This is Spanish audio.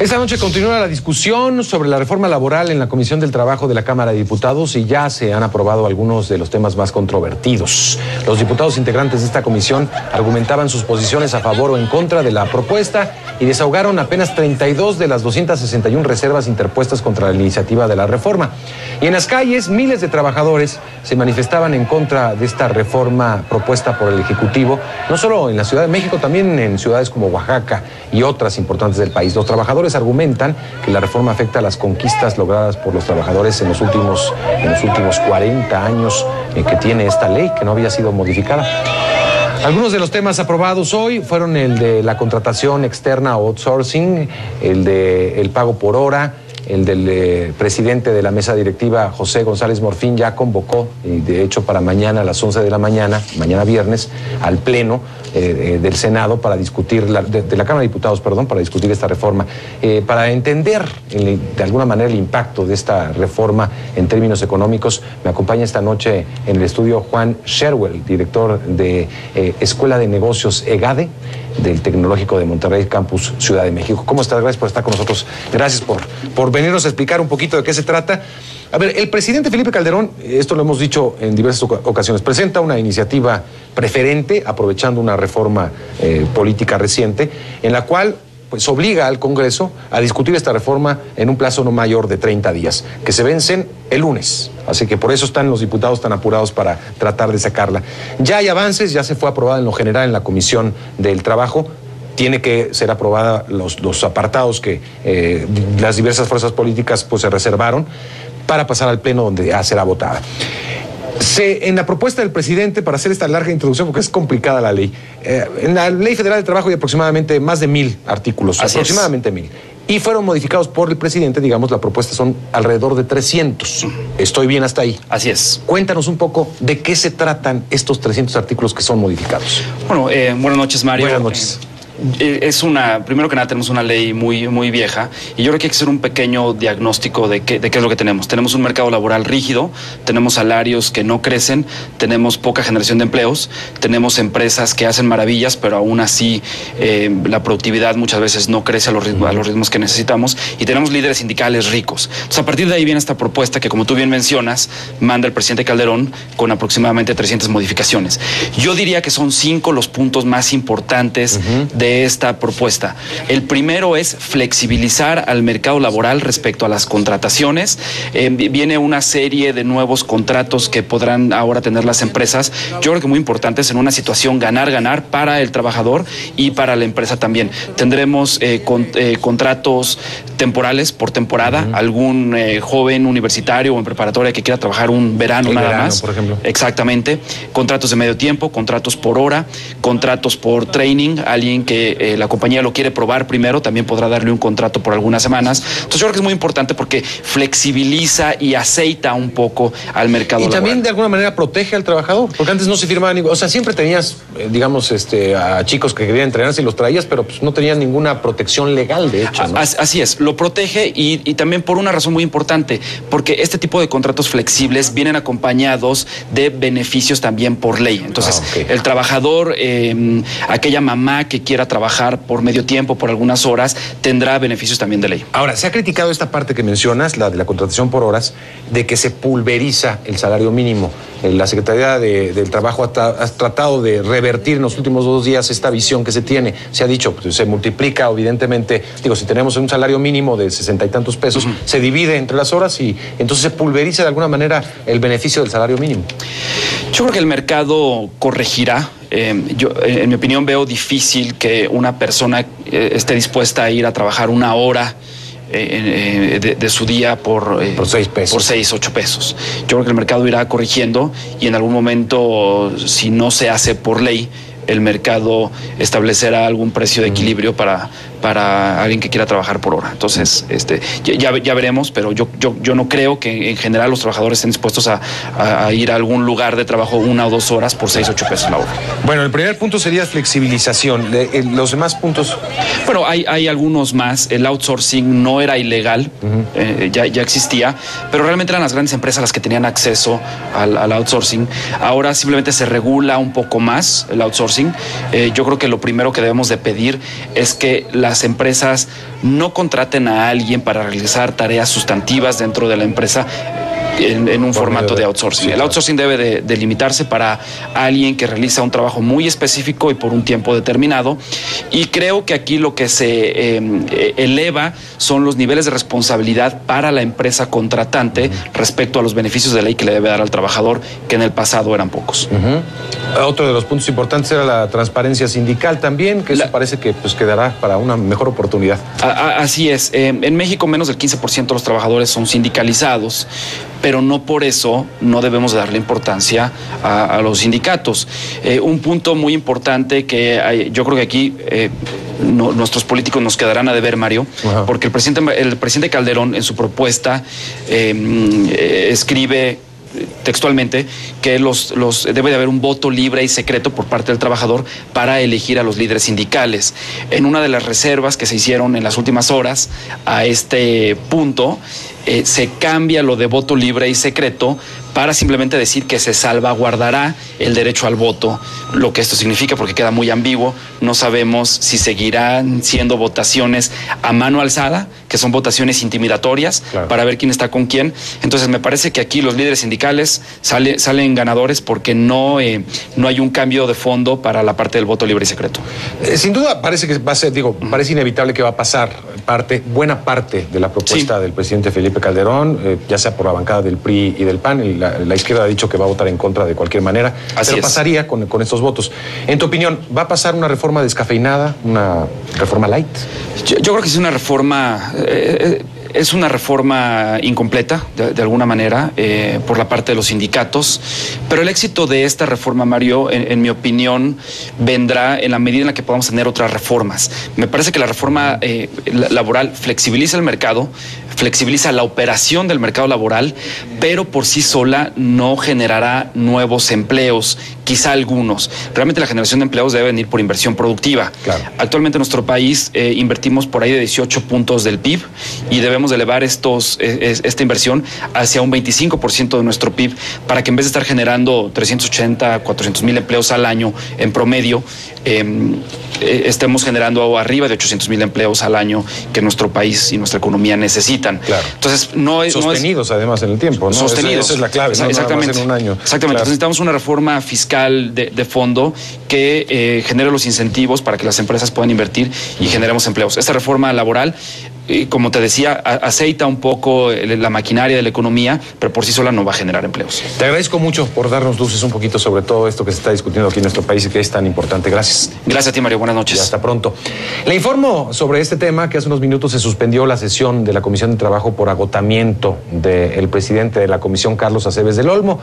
Esta noche continúa la discusión sobre la reforma laboral en la Comisión del Trabajo de la Cámara de Diputados y ya se han aprobado algunos de los temas más controvertidos. Los diputados integrantes de esta comisión argumentaban sus posiciones a favor o en contra de la propuesta y desahogaron apenas 32 de las 261 reservas interpuestas contra la iniciativa de la reforma. Y en las calles, miles de trabajadores se manifestaban en contra de esta reforma propuesta por el Ejecutivo, no solo en la Ciudad de México, también en ciudades como Oaxaca y otras importantes del país. Los trabajadores argumentan que la reforma afecta a las conquistas logradas por los trabajadores en los últimos 40 años que tiene esta ley, que no había sido modificada. Algunos de los temas aprobados hoy fueron el de la contratación externa o outsourcing, el de el pago por hora, el del presidente de la mesa directiva, José González Morfín, ya convocó, y de hecho para mañana a las 11 de la mañana, mañana viernes, al Pleno del Senado para discutir, de la Cámara de Diputados, perdón, para discutir esta reforma. Para entender de alguna manera el impacto de esta reforma en términos económicos, me acompaña esta noche en el estudio Juan Sherwell, director de Escuela de Negocios EGADE, del Tecnológico de Monterrey, Campus Ciudad de México. ¿Cómo estás? Gracias por estar con nosotros. Gracias por venirnos a explicar un poquito de qué se trata. A ver, el presidente Felipe Calderón, esto lo hemos dicho en diversas ocasiones, presenta una iniciativa preferente, aprovechando una reforma política reciente, en la cual pues obliga al Congreso a discutir esta reforma en un plazo no mayor de 30 días, que se vencen el lunes. Así que por eso están los diputados tan apurados para tratar de sacarla. Ya hay avances, ya se fue aprobada en lo general en la Comisión del Trabajo. Tiene que ser aprobada los apartados que las diversas fuerzas políticas pues se reservaron para pasar al Pleno, donde ya será votada. En la propuesta del presidente, para hacer esta larga introducción, porque es complicada la ley, en la Ley Federal del Trabajo hay aproximadamente más de 1000 artículos, aproximadamente 1000. Y fueron modificados por el presidente, digamos, la propuesta son alrededor de 300. ¿Estoy bien hasta ahí? Así es. Cuéntanos un poco de qué se tratan estos 300 artículos que son modificados. Bueno, buenas noches, Mario. Buenas noches. Primero que nada tenemos una ley muy vieja y yo creo que hay que hacer un pequeño diagnóstico de qué es lo que tenemos. Tenemos un mercado laboral rígido, tenemos salarios que no crecen, tenemos poca generación de empleos, tenemos empresas que hacen maravillas, pero aún así la productividad muchas veces no crece a los ritmos que necesitamos y tenemos líderes sindicales ricos. Entonces, a partir de ahí viene esta propuesta que, como tú bien mencionas, manda el presidente Calderón con aproximadamente 300 modificaciones. Yo diría que son 5 los puntos más importantes de esta propuesta. El primero es flexibilizar al mercado laboral respecto a las contrataciones. Viene una serie de nuevos contratos que podrán ahora tener las empresas. Yo creo que muy importantes en una situación ganar-ganar para el trabajador y para la empresa también. Tendremos contratos temporales por temporada. Algún joven universitario o en preparatoria que quiera trabajar un verano nada más. Por ejemplo. Exactamente. Contratos de medio tiempo, contratos por hora, contratos por training. Alguien que la compañía lo quiere probar primero, también podrá darle un contrato por algunas semanas. Entonces yo creo que es muy importante porque flexibiliza y aceita un poco al mercado laboral. Y también de alguna manera protege al trabajador, porque antes no se firmaba o sea, siempre tenías, digamos, a chicos que querían entrenarse y los traías, pero pues no tenían ninguna protección legal, de hecho, ¿no? Así es, lo protege y también por una razón muy importante, porque este tipo de contratos flexibles vienen acompañados de beneficios también por ley. Entonces, el trabajador, aquella mamá que quiera trabajar por medio tiempo, por algunas horas, tendrá beneficios también de ley. Ahora, se ha criticado esta parte que mencionas, la de la contratación por horas, de que se pulveriza el salario mínimo. La Secretaría del Trabajo ha tratado de revertir en los últimos 2 días esta visión que se tiene. Se ha dicho, pues, se multiplica, evidentemente, si tenemos un salario mínimo de 60 y tantos pesos, se divide entre las horas y entonces se pulveriza de alguna manera el beneficio del salario mínimo. Yo creo que el mercado corregirá. Yo, en mi opinión, veo difícil que una persona esté dispuesta a ir a trabajar 1 hora de su día por 6 pesos. Por 6, 8 pesos. Yo creo que el mercado irá corrigiendo y en algún momento, si no se hace por ley, el mercado establecerá algún precio de equilibrio para alguien que quiera trabajar por hora. Entonces, ya veremos, pero yo no creo que en general los trabajadores estén dispuestos a ir a algún lugar de trabajo 1 o 2 horas por 6, 8 pesos la hora. Bueno, el primer punto sería flexibilización. Los demás puntos. Bueno, hay algunos más. El outsourcing no era ilegal, ya existía, pero realmente eran las grandes empresas las que tenían acceso al outsourcing. Ahora simplemente se regula un poco más el outsourcing. Yo creo que lo primero que debemos de pedir es que las empresas no contraten a alguien para realizar tareas sustantivas dentro de la empresa en un formato de outsourcing. Sí, el outsourcing debe de limitarse para alguien que realiza un trabajo muy específico y por un tiempo determinado. Y creo que aquí lo que se eleva son los niveles de responsabilidad para la empresa contratante respecto a los beneficios de ley que le debe dar al trabajador, que en el pasado eran pocos. Otro de los puntos importantes era la transparencia sindical también, que eso parece que pues quedará para una mejor oportunidad. Así es. En México menos del 15% de los trabajadores son sindicalizados, pero no por eso no debemos darle importancia a los sindicatos. Un punto muy importante que yo creo que aquí nuestros políticos nos quedarán a deber, Mario, porque el presidente Calderón en su propuesta escribe textualmente que debe de haber un voto libre y secreto por parte del trabajador para elegir a los líderes sindicales. En una de las reservas que se hicieron en las últimas horas a este punto, se cambia lo de voto libre y secreto para simplemente decir que se salvaguardará el derecho al voto, lo que esto significa, porque queda muy ambiguo. No sabemos si seguirán siendo votaciones a mano alzada, que son votaciones intimidatorias, para ver quién está con quién. Entonces me parece que aquí los líderes sindicales salen ganadores porque no hay un cambio de fondo para la parte del voto libre y secreto. Sin duda parece que va a ser, parece inevitable que va a pasar buena parte de la propuesta del presidente Felipe Calderón, ya sea por la bancada del PRI y del PAN. La izquierda ha dicho que va a votar en contra de cualquier manera, pero pasaría con estos votos. En tu opinión, ¿va a pasar una reforma descafeinada, una reforma light? Yo creo que es una reforma... Es una reforma incompleta, de alguna manera, por la parte de los sindicatos, pero el éxito de esta reforma, Mario, en mi opinión, vendrá en la medida en la que podamos tener otras reformas. Me parece que la reforma laboral flexibiliza el mercado, flexibiliza la operación del mercado laboral, pero por sí sola no generará nuevos empleos, quizá algunos. Realmente la generación de empleos debe venir por inversión productiva. Claro. Actualmente en nuestro país invertimos por ahí de 18 puntos del PIB y debemos de elevar esta inversión hacia un 25% de nuestro PIB para que en vez de estar generando 380, 400 mil empleos al año en promedio, estemos generando arriba de 800 mil empleos al año que nuestro país y nuestra economía necesitan. Claro. Entonces, sostenidos además en el tiempo, ¿no? Sostenidos. Esa es la clave, ¿no? Exactamente. En un año. Exactamente. Claro. Entonces necesitamos una reforma fiscal de fondo que genere los incentivos para que las empresas puedan invertir y generemos empleos. Esta reforma laboral, como te decía, aceita un poco la maquinaria de la economía, pero por sí sola no va a generar empleos. Te agradezco mucho por darnos luces un poquito sobre todo esto que se está discutiendo aquí en nuestro país y que es tan importante. Gracias. Gracias a ti, Mario. Buenas noches. Y hasta pronto. Le informo sobre este tema que hace unos minutos se suspendió la sesión de la Comisión de Trabajo por agotamiento del presidente de la Comisión, Carlos Aceves del Olmo.